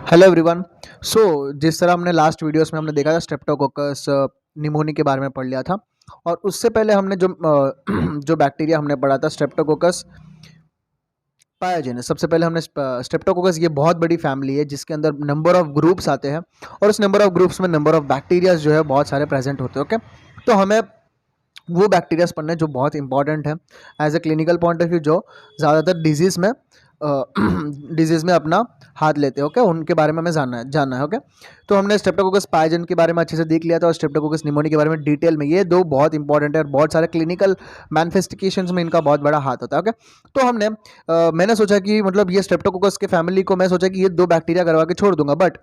Hello everyone. सो जिस तरह हमने लास्ट वीडियोस में हमने देखा था स्ट्रेप्टोकोकस निमोनी के बारे में पढ़ लिया था। और उससे पहले हमने जो जो बैक्टीरिया हमने पढ़ा था स्ट्रेप्टोकोकस पायोजेनिस। सबसे पहले हमने स्ट्रेप्टोकोकस, ये बहुत बड़ी फैमिली है जिसके अंदर नंबर ऑफ ग्रुप्स आते हैं और उस नंबर ऑफ ग्रुप्स में नंबर ऑफ बैक्टीरिया जो है बहुत सारे प्रेजेंट होते हैं। ओके, तो हमें वो बैक्टीरियाज पढ़ने जो बहुत इंपॉर्टेंट है as a clinical point of view, जो ज़्यादातर डिजीज़ में अपना हाथ लेते हैं। ओके, उनके बारे में हमें जानना है। ओके, तो हमने स्ट्रेप्टोकोकस पाइजन के बारे में अच्छे से देख लिया था और स्ट्रेप्टोकोकस निमोनी के बारे में डिटेल में। ये दो बहुत इंपॉर्टेंट है और बहुत सारे क्लिनिकल मैनिफेस्टिकेशंस में इनका बहुत बड़ा हाथ होता है। ओके, तो मैंने सोचा कि मतलब ये स्ट्रेप्टोकोकस के फैमिली को मैं सोचा कि ये दो बैक्टीरिया करवा के छोड़ दूंगा, बट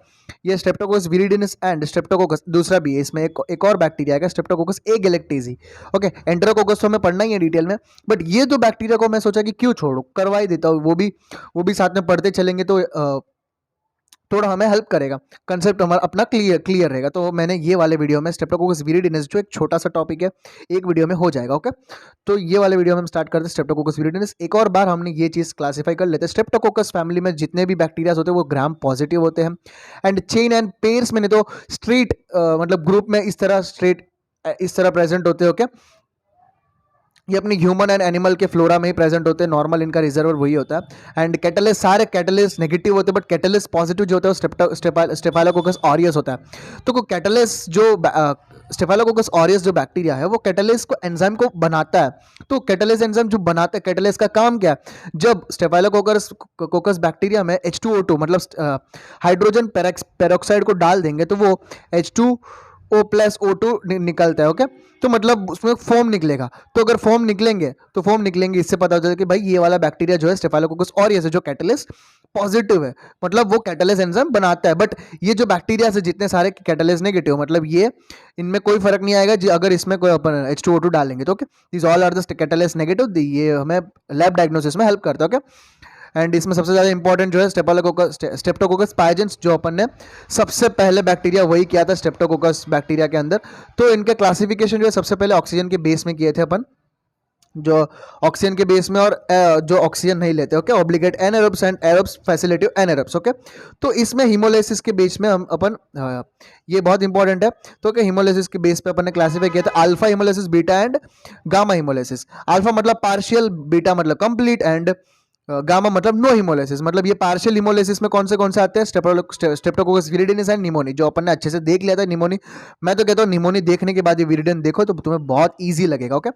ये स्ट्रेप्टोकोकस विरिडिनस एंड स्ट्रेप्टोकोकस दूसरा भी है, इसमें एक और बैक्टीरिया है स्ट्रेप्टोकोकस ए गैलेक्टीजी। ओके, एंटेरोकोकस तो हमें पढ़ना ही है डिटेल में, बट ये दो बैक्टीरिया को मैं सोचा कि क्यों छोड़ू, करवा ही देता हूँ। वो भी साथ में पढ़ते चलेंगे तो थोड़ा हमें हेल्प करेगा, कंसेप्ट हमारा अपना क्लियर रहेगा। तो मैंने ये वाले वीडियो में स्ट्रेप्टोकोकस विरिडिनस, जो एक छोटा सा टॉपिक है, एक वीडियो में हो जाएगा। ओके, तो ये वाले वीडियो में हम स्टार्ट करते हैं स्ट्रेप्टोकोकस विरिडिनस। एक और बार हमने ये चीज़ क्लासीफाई कर लेते हैं, स्ट्रेप्टोकोकस फैमिली में जितने भी बैक्टीरियाज होते हैं वो ग्राम पॉजिटिव होते हैं एंड चेन एंड पेयर्स में, नहीं तो स्ट्रेट मतलब ग्रुप में इस तरह प्रेजेंट होते हैं। ओके, ये अपनी ह्यूमन एंड एनिमल के फ्लोरा में ही प्रेजेंट होते हैं, नॉर्मल इनका रिजर्वर वही होता है। एंड कैटलिस्ट, सारे कैटलिस्ट नेगेटिव होते हैं, बट कैटलिस्ट पॉजिटिव जो होता है वो स्टेफाइलोकोकस ऑरियस होता है। तो कैटलिस्ट जो स्टेफाइलोकोकस ऑरियस जो बैक्टीरिया है वो कैटलिस्ट को एंजाइम को बनाता है। तो कैटलिस्ट एंजाइम जो बनाता है, कैटलिस्ट का काम क्या है, जब स्टेफाइलोकोकस बैक्टीरिया में H2O2 मतलब हाइड्रोजन पेरोक्साइड को डाल देंगे तो वो H2O+O2 निकलता है। ओके, तो मतलब उसमें फोम निकलेगा। तो अगर फोम निकलेंगे, इससे पता चलता है कि भाई ये वाला बैक्टीरिया जो है स्टेफाइलोकोकस ऑरियस है, जो कैटलिस्ट पॉजिटिव है, मतलब वो कैटलिस्ट एंजाइम बनाता है। बट ये जो बैक्टीरिया है जितने सारे कैटलिस्ट नेगेटिव, मतलब ये इनमें कोई फर्क नहीं आएगा अगर इसमें कोई अपन H2O2 डालेंगे तो। Okay, this all are the catalyst negative. ये हमें लैब डायग्नोसिस में हेल्प करता है। ओके, एंड इसमें सबसे ज़्यादा इंपॉर्टेंट जो है स्ट्रेप्टोकोकस पाइजेंस, जो अपन ने सबसे पहले बैक्टीरिया वही किया था स्ट्रेप्टोकोकस बैक्टीरिया के अंदर। तो इनके क्लासिफिकेशन जो है सबसे पहले ऑक्सीजन के बेस में किए थे अपन, जो ऑक्सीजन के बेस में, और जो ऑक्सीजन नहीं लेते। Okay, obligate anaerobes and aerobes, facilitative anaerobes. Okay, तो इसमें हिमोलाइसिस के बेस में हम अपन ये बहुत इंपॉर्टेंट है। तो क्या हिमोलाइसिस के बेस पे अपन ने क्लासिफाई किया था alpha haemolysis, beta and gamma haemolysis. Alpha मतलब पार्शियल, बीटा मतलब कंप्लीट एंड गामा मतलब नो हिमोलाइसिस। मतलब ये पार्शियल हिमोलाइसिस में कौन से आते हैं, स्ट्रेप्टोकोकस विरिडिनस एंड निमोनी, जो अपन ने अच्छे से देख लिया था। निमोनी, मैं तो कहता हूँ निमोनी देखने के बाद ये विरिडिन देखो तो तुम्हें बहुत इजी लगेगा। ओके,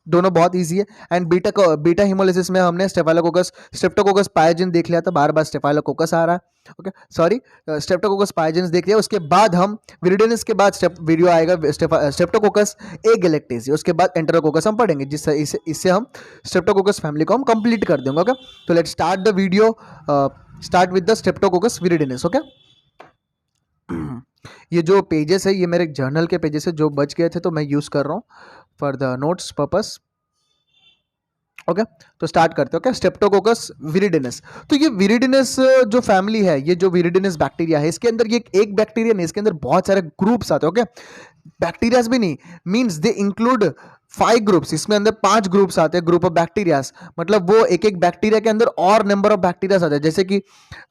दोनों बहुत इजी है। एंड बीटा हिमोलाइसिस में हमने स्ट्रेप्टोकोकस पायोजेन देख लिया था, बार बार स्टेफाइलोकोकस आ रहा है। ओके, सॉरी, स्ट्रेप्टोकोकस पायोजेन देख लिया। उसके बाद हम विरिडिनस के बाद वीडियो आएगा स्ट्रेप्टोकोकस ए गैलेक्टीसी, उसके बाद एंटेरोकोकस हम पढ़ेंगे, जिससे इससे हम स्ट्रेप्टोकोकस फैमिली को हम कंप्लीट कर देंगे। ओके, तो let's start the video, start with the streptococcus viridans. Okay, ये जो पेजेस है ये मेरे जर्नल के पेजेस है जो बच गए थे, तो मैं यूज़ कर रहा हूँ for the notes purpose. Okay, तो स्टार्ट करते हैं। Okay, streptococcus viridans. तो ये विरिडिनस जो फैमिली है, ये जो विरिडिनस बैक्टीरिया है, इसके अंदर ये एक बैक्टीरिया नहीं, इसके अंदर बहुत सारे ग्रुप्स आते हैं। ओके, बैक्टीरियाज भी नहीं, मींस दे इंक्लूड 5 ग्रुप्स। इसमें अंदर 5 ग्रुप्स आते हैं, ग्रुप ऑफ बैक्टीरियाज। मतलब वो एक बैक्टीरिया के अंदर और नंबर ऑफ बैक्टीरियाज आते हैं, जैसे कि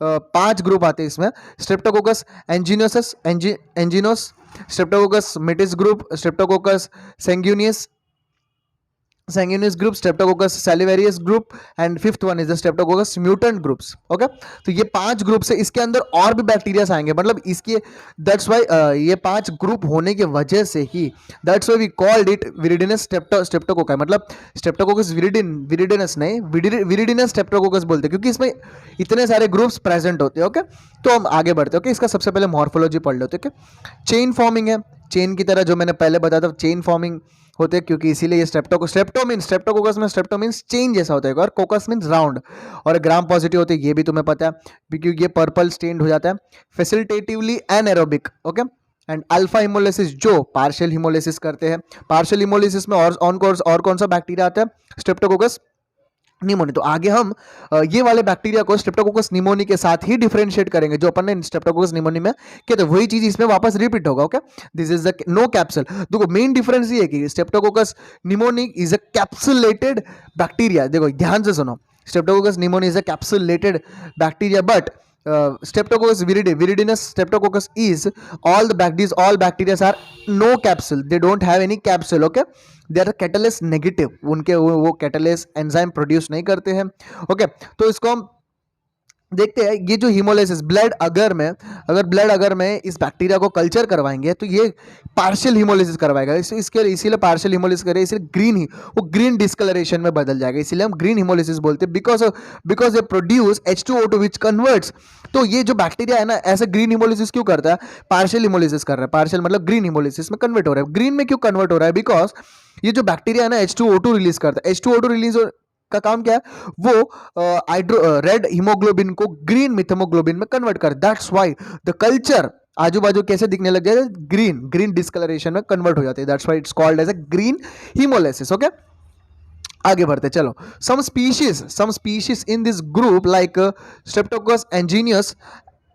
5 ग्रुप आते हैं इसमें। Streptococcus anginosus, streptococcus mitis group, streptococcus sanguineous group, streptococcus salivarius group and fifth one is the streptococcus mutant groups. Okay, तो ये 5 ग्रुप से, इसके अंदर और भी बैक्टीरिया आएंगे। मतलब इसके दैट्स वाई ये 5 ग्रुप होने की वजह से ही that's why we called it viridans streptococci. मतलब स्ट्रेप्टोकोकस विरिडिनस नहीं, विरिडिनस स्ट्रेप्टोकोकस बोलते हैं, क्योंकि इसमें इतने सारे ग्रुप्स प्रेजेंट होते हैं। ओके, तो हम आगे बढ़ते हैं। ओके, इसका सबसे पहले मॉर्फोलॉजी पढ़ लेते हैं। चेन फॉर्मिंग है, चेन की तरह जो मैंने पहले बताया था, चेन फॉर्मिंग होते हैं, क्योंकि इसीलिए ये स्ट्रेप्टोकोकस में स्ट्रेप्टो मींस चेन जैसा होता है, और कोकस मींस राउंड, और ग्राम पॉजिटिव होते हैं, ये भी तुम्हें पता है क्योंकि ये पर्पल स्टेन्ड हो जाता है। Facilitatively anaerobic. Okay, and alpha haemolysis जो पार्शियल हिमोलाइसिस करते हैं। पार्शियल हिमोलाइसिस में और कौन सा बैक्टीरिया आता है, स्ट्रेप्टोकोकस निमोनी। तो आगे हम ये वाले बैक्टीरिया को स्ट्रेप्टोकोकस निमोनी के साथ ही डिफरेंशिएट करेंगे, जो अपन ने स्ट्रेप्टोकोकस निमोनी में किया था वही चीज इसमें वापस रिपीट होगा। Okay, this is the no capsule. देखो मेन डिफरेंस ये है कि Streptococcus pneumoniae is a capsulated bacteria. देखो ध्यान से सुनो, Streptococcus pneumoniae is a capsulated bacteria, but Streptococcus viridinus streptococcus is all bacteria are no capsule, they don't have any capsule, okay, they are catalase negative, उनके वो catalase enzyme produce नहीं करते हैं, okay। तो इसको हम देखते हैं, ये जो हीमोलाइसिस ब्लड अगर में इस बैक्टीरिया को कल्चर करवाएंगे तो ये पार्शियल हीमोलाइसिस करवाएगा, इसके इसीलिए पार्शियल हीमोलाइसिस करे, इसलिए वो ग्रीन डिस्कलरेशन में बदल जाएगा, इसीलिए हम ग्रीन हीमोलाइसिस बोलते हैं, because they produce H2O2 which converts. तो ये जो बैक्टीरिया है ना, ऐसे ग्रीन हीमोलाइसिस क्यों करता है, पार्शियल हीमोलाइसिस कर रहा है, पार्शियल मतलब ग्रीन हीमोलाइसिस में कन्वर्ट हो रहा है। ग्रीन में क्यों कन्वर्ट हो रहा है, बिकॉज ये जो बैक्टीरिया है ना H2O2 रिलीज करता है, H2O2 रिलीज का काम क्या है, वो रेड हीमोग्लोबिन को ग्रीन मिथेमोग्लोबिन में कन्वर्ट कर, दैट्स व्हाई द कल्चर आजू बाजू कैसे दिखने लग जाए, ग्रीन डिस्कलरेशन में कन्वर्ट हो जाते हैं, that's why it's called as a green haemolysis, okay. आगे बढ़ते चलो, some species in this group like streptococcus anginosus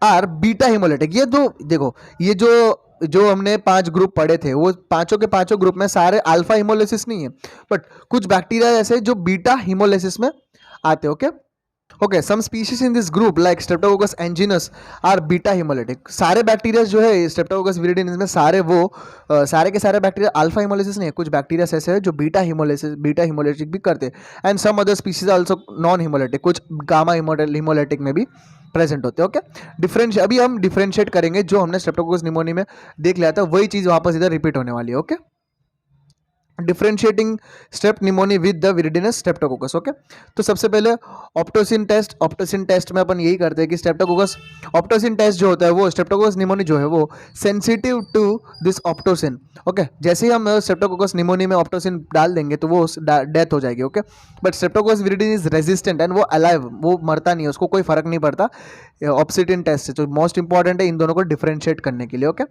are beta haemolytic. ये जो देखो, ये जो हमने 5 ग्रुप पढ़े थे, वो पांचों के पांचों ग्रुप में सारे अल्फा हीमोलाइसिस नहीं है, बट कुछ बैक्टीरिया ऐसे जो बीटा हीमोलाइसिस में आते, okay. Okay, some species in this group like streptococcus anginosus are beta haemolytic. सारे बैक्टीरिया जो है स्ट्रेप्टोकोकस विरिडिनस में सारे के सारे बैक्टीरिया अल्फा हीमोलाइसिस नहीं है, कुछ बैक्टीरिया ऐसे हैं जो बीटा हीमोलाइटिक भी करते हैं, and some other species also non haemolytic, कुछ गामा हीमोलाइटिक में भी प्रेजेंट होते हैं, ओके। अभी हम डिफरेंशिएट करेंगे, जो हमने स्ट्रेप्टोकोकस निमोनिया में देख लिया था वही चीज वापस इधर रिपीट होने वाली है, okay. Differentiating strep pneumoniae with the viridans streptococcus, okay. तो सबसे पहले ऑप्टोसिन टेस्ट में अपन यही करते हैं कि स्ट्रेप्टोकोकस ऑप्टोसिन टेस्ट जो होता है वो स्ट्रेप्टोकोकस निमोनी जो है वो सेंसिटिव टू दिस ऑप्टोसिन, ओके। जैसे ही हम स्ट्रेप्टोकोकस निमोनी में ऑप्टोसिन डाल देंगे तो वो डेथ हो जाएगी, okay. But streptococcus viridans is resistant and वो अलाइव, वो मरता नहीं है, उसको कोई फर्क नहीं पड़ता ऑप्सिटिन टेस्ट से। तो मोस्ट इंपॉर्टेंट है इन दोनों को डिफरेंशिएट करने के लिए, okay.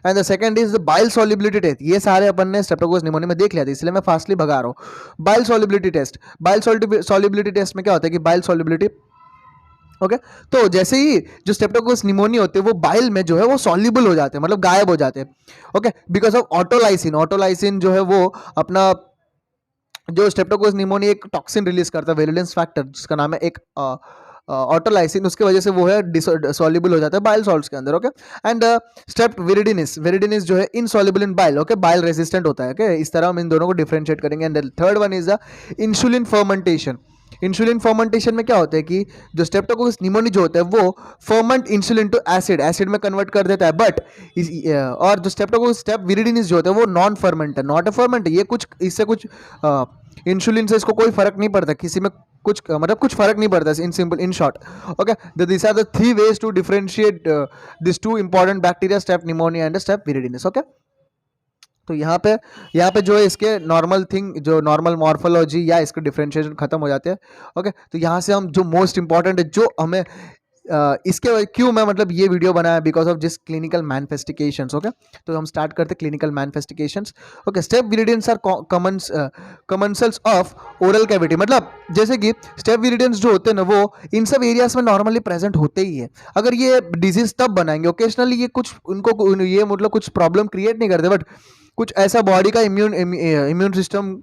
And the second is the bile solubility test. ये सारे अपन ने स्ट्रेप्टोकोकस निमोनिया में देख लिया था, इसलिए मैं फास्टली भगा रहा हूँ। बाइल सॉल्युबिलिटी टेस्ट में क्या होता है कि बाइल सॉल्युबिलिटी, ओके। तो जैसे ही जो स्ट्रेप्टोकोकस निमोनिया होते हैं वो बाइल में जो है वो सॉल्युबल हो जाते हैं, मतलब गायब हो जाते हैं, ओके, बिकॉज ऑफ ऑटोलाइसिन जो है वो अपना, जो स्ट्रेप्टोकोकस निमोनिया एक टॉक्सिन रिलीज करता है, वेरुलेंस फैक्टर, जिसका नाम है एक ऑटोलाइसिन, उसके वजह से वो है सॉल्युबल हो जाता है बाइल सॉल्ट्स के अंदर, ओके। एंड स्ट्रेप्ट विरिडिनिस जो है insoluble in bile, okay, bile resistant होता है, ओके। इस तरह हम इन दोनों को डिफरेंशिएट करेंगे। And third one is the insulin fermentation. Insulin fermentation में क्या होता है कि जो स्ट्रेप्टोकोकस निमोनिया जो होता है वो फर्मेंट इंसुलिन टू एसिड में कन्वर्ट कर देता है, बट और जो स्ट्रेप्टोकोकस विरिडिनिस जो होता है वो नॉन फर्मेंट है, नॉट अ फर्मेंट है। ये इससे कुछ इंसुलिन से इसको कोई फर्क नहीं पड़ता, किसी में कुछ फर्क नहीं पड़ता, in short, okay. This are the 3 ways to differentiate this 2 important bacteria, strep pneumonia and strep viridans, okay. तो यहाँ पे जो है इसके जो नॉर्मल मॉर्फोलॉजी या इसके डिफरेंशिएशन खत्म हो जाते हैं, ओके। तो यहाँ से हम जो मोस्ट इंपॉर्टेंट है, जो हमें इसके क्यों मैं मतलब ये वीडियो बनाया, बिकॉज ऑफ जिस क्लिनिकल मैनिफेस्टिकेशंस, ओके। तो हम स्टार्ट करते clinical manifestations, okay. Strep viridans are commensals of oral cavity, मतलब जैसे कि स्टेप विरिडियंस जो होते हैं ना वो इन सब एरियाज में नॉर्मली प्रेजेंट होते ही है। अगर ये डिजीज तब बनाएंगे ओकेशनली, ये कुछ उनको ये मतलब कुछ प्रॉब्लम क्रिएट नहीं करते, बट कुछ ऐसा बॉडी का इम्यून सिस्टम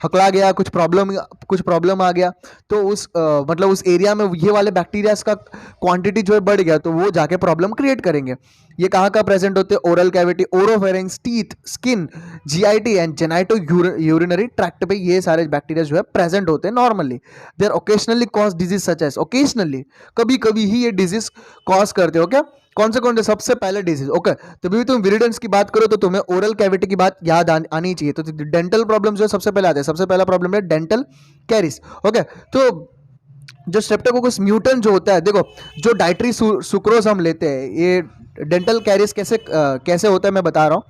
हकला गया, कुछ प्रॉब्लम आ गया, तो मतलब उस एरिया में ये वाले बैक्टीरियाज का क्वांटिटी जो है बढ़ गया, तो वो जाके प्रॉब्लम क्रिएट करेंगे। ये कहाँ का प्रेजेंट होते हैं, oral cavity, oropharynx, teeth, skin, GIT and genito urinary tract पे ये सारे बैक्टीरिया जो है प्रेजेंट होते हैं normally. There occasionally cause disease such as, occasionally कभी कभी ही ये डिजीज कॉज करते हो क्या, कौन से सबसे पहले डिजीज, ओके। तो भी तुम विरिडेंस की बात करो तो तुम्हें ओरल कैविटी की बात याद आनी चाहिए। तो डेंटल प्रॉब्लम जो सबसे पहले आते हैं, सबसे पहला प्रॉब्लम है डेंटल कैरिस, ओके। तो जो स्ट्रेप्टोकोकस म्यूटेंट जो होता है, देखो जो डाइटरी सुक्रोज हम लेते हैं, ये डेंटल कैरिस कैसे होता है मैं बता रहा हूँ,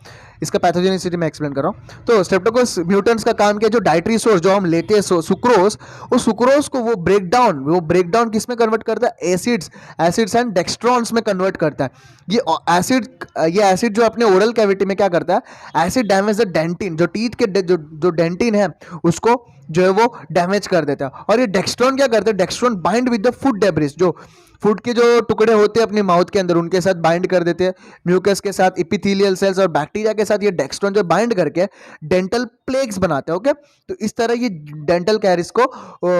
इसका पैथोजेनिसिटी मैं एक्सप्लेन कर रहा हूँ। तो स्ट्रेप्टोकोकस म्यूटेंट्स का काम क्या है, जो डाइटरी सोर्स जो हम लेते हैं सुक्रोज, उस सुक्रोज को वो ब्रेक डाउन किस में कन्वर्ट करता है, एसिड्स एंड डेक्स्ट्रॉन्स में कन्वर्ट करता है। ये एसिड जो अपने ओरल कैविटी में क्या करता है, एसिड डैमेज द डेंटिन, जो टीथ के जो डेंटिन है उसको जो है वो डैमेज कर देता है। और ये डेक्स्ट्रॉन क्या करता है, dextran bind with the food debris, जो फूड के जो टुकड़े होते हैं अपने माउथ के अंदर उनके साथ बाइंड कर देते हैं, म्यूकस के साथ, इपिथेलियल सेल्स और बैक्टीरिया के साथ ये डेक्स्ट्रॉन जो बाइंड करके डेंटल प्लेग्स बनाते हैं, ओके। तो इस तरह ये डेंटल कैरिस को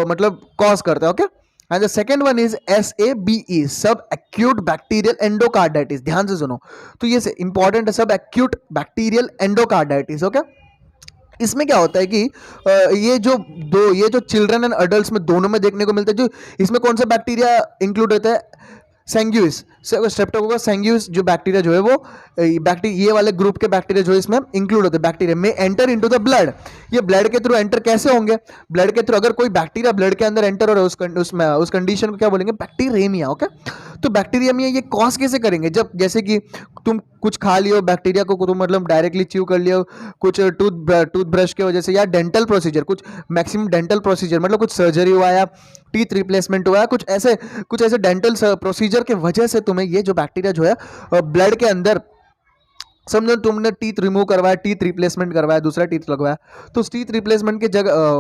मतलब कॉज करता है, okay. And the second one is SABE, सब एक्यूट बैक्टीरियल एंडोकार्डाइटिस। ध्यान से सुनो, तो ये इंपॉर्टेंट है, सब एक्यूट बैक्टीरियल एंडोकार्डाइटिस। ओके, इसमें क्या होता है कि ये जो चिल्ड्रन एंड अडल्ट में दोनों में देखने को मिलता है। जो इसमें कौन सा बैक्टीरिया इंक्लूड होता है? सेंग्यूस, स्ट्रेप्टोकोकस सेंग्यूस जो बैक्टीरिया जो है वो बैक्टीरिया, ये वाले ग्रुप के बैक्टीरिया जो इसमें इंक्लूड होते हैं, बैक्टीरिया में एंटर इनटू द ब्लड। ये ब्लड के थ्रू एंटर कैसे होंगे? ब्लड के थ्रू, अगर कोई बैक्टीरिया ब्लड के अंदर एंटर हो रहा है उस कंडीशन को क्या बोलेंगे? बैक्टीरियमिया। ओके, तो बैक्टीरियमिया ये कॉज कैसे करेंगे? जब जैसे कि तुम कुछ खा लियो बैक्टीरिया को, तुम मतलब डायरेक्टली च्यू कर लियो, कुछ टूथब्रश की वजह से, या डेंटल प्रोसीजर, कुछ मैक्सिमम डेंटल प्रोसीजर मतलब कुछ सर्जरी हुआ या टीथ रिप्लेसमेंट हुआ है, कुछ ऐसे डेंटल प्रोसीजर के वजह से तुम्हें ये जो बैक्टीरिया जो है ब्लड के अंदर, समझो तुमने टीथ रिमूव करवाया, टीथ रिप्लेसमेंट करवाया, दूसरा टीथ लगवाया, तो उस टीथ रिप्लेसमेंट के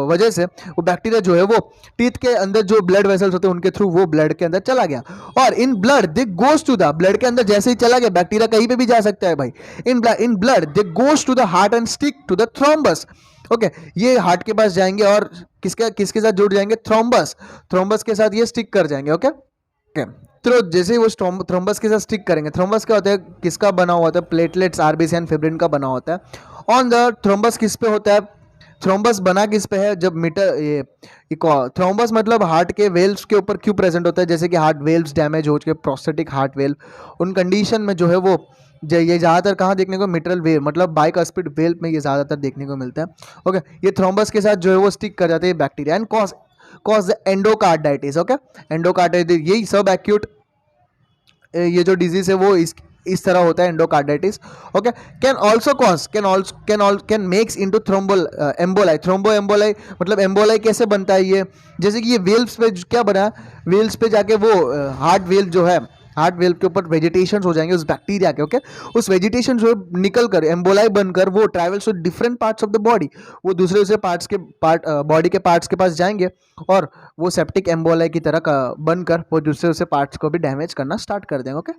वजह से वो बैक्टीरिया जो है वो टीथ के अंदर जो ब्लड वेसल्स होते हैं उनके थ्रू वो ब्लड के अंदर चला गया, और in blood they goes to the blood के अंदर जैसे ही चला गया, बैक्टीरिया कहीं पे भी जा सकता है भाई, in blood they goes to the heart and stick to the thrombus. Okay, ये हार्ट के पास जाएंगे और किसके साथ जुड़ जाएंगे? थ्रोम्बस के साथ ये स्टिक कर जाएंगे। ओके, तो जैसे ही वो थ्रोम्बस के साथ स्टिक करेंगे, थ्रोम्बस क्या होता है? किसका बना हुआ होता है? प्लेटलेट्स, आरबीसी एंड फिब्रिन का बना होता है। ऑन द थ्रोम्बस किस पे होता है? थ्रोम्बस बना किस पे है? जब मीटर ये थ्रोम्बस मतलब हार्ट के वेल्व्स के ऊपर क्यों प्रेजेंट होता है? जैसे कि हार्ट वेल्व्स डैमेज हो चुके, प्रोस्थेटिक हार्ट वेल्व, उन कंडीशन में जो है वो ये ज़्यादातर कहाँ देखने को? मिट्रल वेव मतलब बाइकास्पिड वेल्व में ये ज़्यादातर देखने को मिलता है। ओके, ये थ्रोम्बस के साथ जो है वो स्टिक कर जाते हैं bacteria and cause the endocarditis. Okay, endocarditis यही सब एक्यूट ये जो डिजीज है वो इस तरह होता है, endocarditis. Okay, can makes into thrombo emboli. Thrombo emboli मतलब एम्बोलाई कैसे बनता है? ये जैसे कि ये वेल्व्स पे क्या बना, वेल्व्स पे जाके वो हार्ट वेल्व जो है, हार्ट वेल्व के ऊपर वेजिटेशन हो जाएंगे उस बैक्टीरिया के। ओके, उस वेजिटेशन जो निकल कर एम्बोलाई बनकर वो travels to different parts of the body, वो दूसरे बॉडी के पार्ट्स के पास जाएंगे और वो सेप्टिक एम्बोलाई की तरह बनकर वो दूसरे पार्ट्स को भी डैमेज करना स्टार्ट कर देंगे। ओके,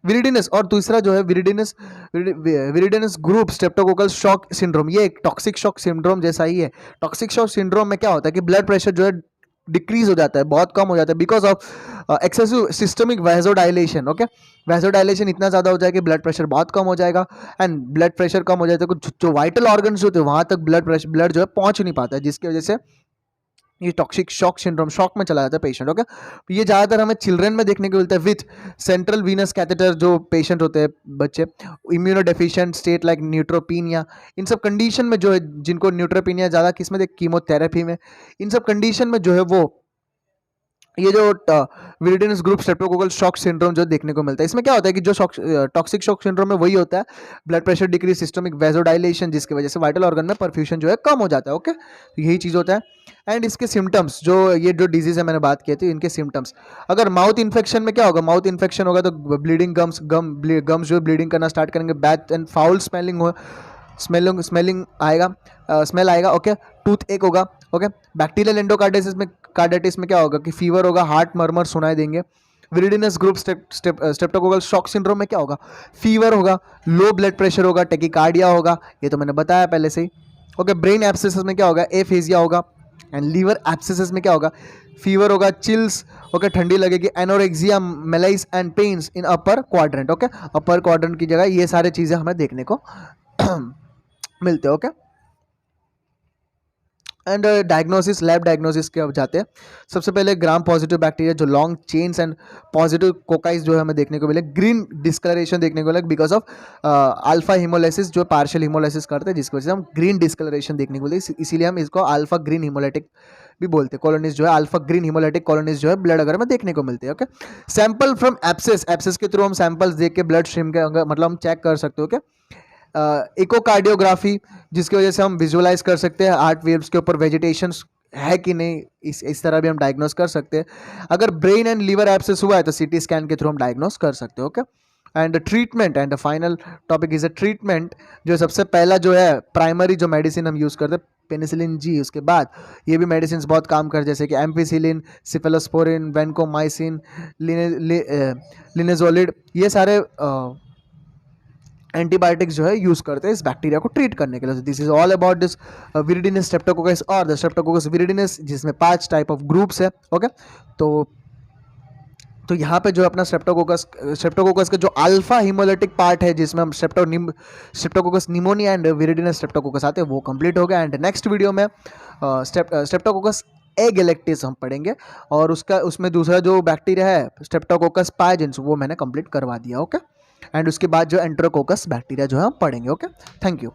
विरिडिनस, और दूसरा जो है विरिडिनस ग्रुप स्ट्रेप्टोकोकल शॉक सिंड्रोम, ये एक टॉक्सिक शॉक सिंड्रोम जैसा ही है। टॉक्सिक शॉक सिंड्रोम में क्या होता है कि ब्लड प्रेशर जो है डिक्रीज हो जाता है, बहुत कम हो जाता है, because of excessive systemic vasodilation. Okay, vasodilation इतना ज़्यादा हो जाएगा कि ब्लड प्रेशर बहुत कम हो जाएगा, एंड ब्लड प्रेशर कम हो जाता है तो जो वाइटल ऑर्गन्स होते हैं वहाँ तक ब्लड जो है पहुँच नहीं पाता है, जिसकी वजह से ये टॉक्सिक शॉक सिंड्रोम, शॉक में चला जाता है पेशेंट। ओके, ये ज़्यादातर हमें चिल्ड्रन में देखने को मिलता है विथ सेंट्रल वीनस कैथेटर, जो पेशेंट होते हैं बच्चे, immuno deficient state like neutropenia, इन सब कंडीशन में जो है जिनको न्यूट्रोपीनिया ज़्यादा किस में कीमोथेरेपी में, इन सब कंडीशन में जो है वो ये जो विरिडिनस ग्रुप स्ट्रेप्टोकोकल शॉक सिंड्रोम जो देखने को मिलता है, इसमें क्या होता है कि जो टॉक्सिक शॉक सिंड्रोम है वही होता है blood pressure decrease, systemic vasodilation, जिसकी वजह से वाइटल ऑर्गन में परफ्यूजन जो है कम हो जाता है। ओके, तो यही चीज़ होता है। एंड इसके सिम्टम्स, ये जो डिजीज है मैंने बात की थी, इनके सिम्टम्स, अगर माउथ इन्फेक्शन में क्या होगा? माउथ इन्फेक्शन होगा तो ब्लीडिंग गम्स जो ब्लीडिंग करना स्टार्ट करेंगे, बैड एंड फाउल स्मेलिंग आएगा, स्मेल आएगा। ओके, टूथ एक होगा। ओके, बैक्टीरियल एंडोकार्डाइटिस में क्या होगा कि फीवर होगा, हार्ट मरमर सुनाई देंगे। विरिडिनस ग्रुप स्ट्रेप्टोकोकल शॉक सिंड्रोम में क्या होगा? फीवर होगा, लो ब्लड प्रेशर होगा, टेकिकार्डिया होगा, ये तो मैंने बताया पहले से ही। ओके, ब्रेन एब्सेसिस में क्या होगा? एफेजिया होगा। एंड लीवर एब्सेसिस में क्या होगा? फीवर होगा, चिल्स, ओके, ठंडी लगेगी, anorexia, malaise and pains in upper quadrant. Okay, upper quadrant की जगह ये सारी चीज़ें हमें देखने को मिलते हैं। Okay, and diagnosis, lab diagnosis के अब जाते हैं। सबसे पहले ग्राम पॉजिटिव बैक्टीरिया जो लॉन्ग चेन्स एंड पॉजिटिव कोकाइज जो है हमें देखने को मिले, ग्रीन डिस्कलरेशन देखने को मिले बिकॉज ऑफ अल्फा हिमोलाइसिस जो पार्शियल हिमोलाइसिस करते हैं, जिसकी वजह से हम ग्रीन डिस्कलरेशन देखने को मिलती है, इसीलिए हम इसको अल्फा ग्रीन हिमोलाइटिक भी बोलते हैं। कॉलोनीज जो है अल्फा ग्रीन हिमोलाइटिक कॉलोनीज जो है ब्लड अगर में देखने को मिलते हैं। ओके, सैंपल फ्रॉम एब्सेस के थ्रू हम सैंपल्स देख के ब्लड स्ट्रीम के मतलब हम चेक कर सकते हो। ओके, इकोकार्डियोग्राफी, जिसकी वजह से हम विजुअलाइज कर सकते हैं हार्ट वेव्स के ऊपर वेजिटेशन है कि नहीं, इस तरह भी हम डायग्नोस कर सकते हैं। अगर ब्रेन एंड लीवर एब्सेस हुआ है तो सीटी स्कैन के थ्रू हम डायग्नोस कर सकते हैं। Okay, and treatment, and the final topic is a treatment. जो सबसे पहला जो है प्राइमरी जो मेडिसिन हम यूज़ करते हैं पेनिसिलिन जी, उसके बाद ये भी मेडिसिन बहुत काम कर, जैसे कि एम्पिसिलिन, सिफेलोस्पोरिन, वेंकोमाइसिन, लिनेजोलिड, ये सारे एंटीबायोटिक्स जो है यूज़ करते हैं इस बैक्टीरिया को ट्रीट करने के लिए। This is all about this viridans streptococcus और द स्ट्रेप्टोकोकस विरिडिनस, जिसमें 5 टाइप ऑफ ग्रुप्स है। ओके, तो यहाँ पे जो अपना स्ट्रेप्टोकोकस का जो अल्फा हिमोलिटिक पार्ट है, जिसमें हम स्ट्रेप्टोकोकस निमोनिया एंड विरिडिनस स्ट्रेप्टोकोकस आते हैं, वो कंप्लीट हो गया। एंड नेक्स्ट वीडियो में स्ट्रेप्टोकोकस एगेलेक्टिस हम पढ़ेंगे, और उसमें दूसरा जो बैक्टीरिया है स्ट्रेप्टोकोकस पायजेंस, वो मैंने कंप्लीट करवा दिया। ओके, एंड उसके बाद जो एंटेरोकोकस बैक्टीरिया जो है हम पढ़ेंगे। Okay, thank you.